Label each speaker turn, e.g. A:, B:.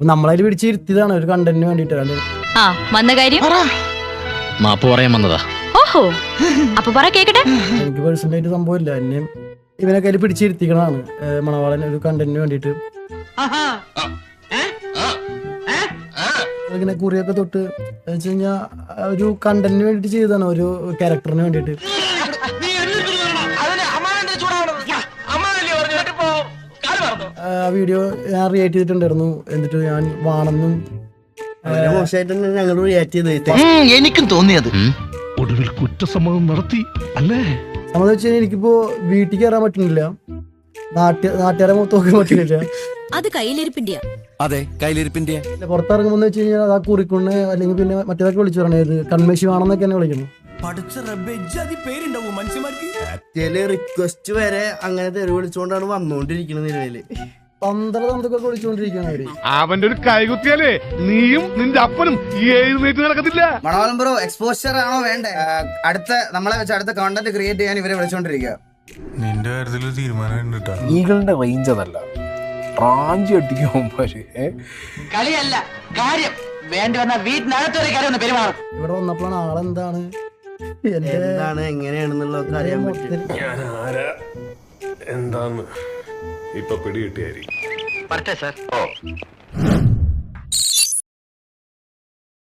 A: നമ്മളതിൽ പിടിച്ചിരുത്തിയതാണ് ഒരു കണ്ടന്റിന് വേണ്ടിട്ട്.
B: ആ വന്ന കാര്യം
C: മാപ്പ് പറയാൻ വന്നതാ.
B: ഓഹോ അപ്പൊ പറ കേക്കട്ടെ.
A: എനിക്ക് പേഴ്സണൽ ആയിട്ട് സംഭവമില്ല, എന്നെയും ഇവനൊക്കെ അതിൽ പിടിച്ചിരുത്തിക്കണതാണ് മണവാളൻ ഒരു കണ്ടന്റിന് വേണ്ടിട്ട്. ഇങ്ങനെ കുറിയൊക്കെ തൊട്ട് വെച്ച് കഴിഞ്ഞാൽ ഒരു കണ്ടന്റിന് വേണ്ടിട്ട് ചെയ്തതാണ്, ഒരു ക്യാരക്ടറിന് വേണ്ടിട്ട്. ആ വീഡിയോ ഞാൻ റിയാക്ട് ചെയ്തിട്ടുണ്ടായിരുന്നു. എന്നിട്ട് ഞാൻ വാണെന്നും
D: മോശമായിട്ട് ഞങ്ങൾ റിയാക്ട് ചെയ്ത്
E: എനിക്കും തോന്നിയത്.
F: ഒടുവിൽ കുറ്റസമ്മതം നടത്തി അല്ലേ?
A: സംബന്ധിച്ച് കഴിഞ്ഞാൽ എനിക്കിപ്പോ വീട്ടിൽ കയറാൻ പറ്റുന്നില്ല, നാട്ടുകാരെ നോക്കാൻ പറ്റുന്നില്ല.
G: അത് കയ്യിലിരിപ്പിന്റെ.
E: അതെ, കയ്യിലിരിപ്പിന്റെ.
A: പുറത്തിറങ്ങുമ്പോൾ വെച്ച് കഴിഞ്ഞാൽ അത് ആ കുറിക്കൊണ്ട് അല്ലെങ്കിൽ പിന്നെ മറ്റേതൊക്കെ വിളിച്ചു പറഞ്ഞത് കൺമേശി വേണമെന്നൊക്കെ എന്നെ വിളിക്കുന്നു.
D: റിക്വസ്റ്റ് വരെ അങ്ങനെ തെരുവ് വിളിച്ചുകൊണ്ടാണ് വന്നോണ്ടിരിക്കുന്നത് നിലവില്.
A: തന്ത്രമൊക്കെ വിളിച്ചുകൊണ്ടിരിക്കുകയാണ് അവര്.
F: അവന്റെ ഒരു കൈകുത്തിയാലേ നീയും നിന്റെ അപ്പനും ഈ എഴുന്നേറ്റ് നടക്കത്തില്ല.
D: മണവാളം ബ്രോ എക്സ്പോഷർ ആണോ വേണ്ടേ? നമ്മളെ വെച്ച് അടുത്ത കണ്ടന്റ് ക്രിയേറ്റ് ചെയ്യാൻ ഇവരെ വിളിച്ചോണ്ടിരിക്കുക.
H: നിന്റെ കാര്യത്തിൽ തീരുമാനം
I: ഈകളുടെ റേഞ്ച് അതല്ല, റാഞ്ചി അടിക്കുമ്പോര്
E: കളിയല്ല കാര്യം. വേണ്ടി വന്ന വീട്ടിനകത്തൊരു കാര്യം ഒന്ന് പെരുമാറും.
A: ഇവിടെ വന്നപ്പോഴാണ് ആളെന്താണ്
D: എന്താണ് എങ്ങനെയാണെന്നുള്ളതൊക്കെ അറിയാൻ പറ്റും.
H: ഞാൻ ആരാ എന്താന്ന് ഇപ്പൊ പിടികിട്ടിയായിരിക്കും.
E: പറട്ടെ സാർ.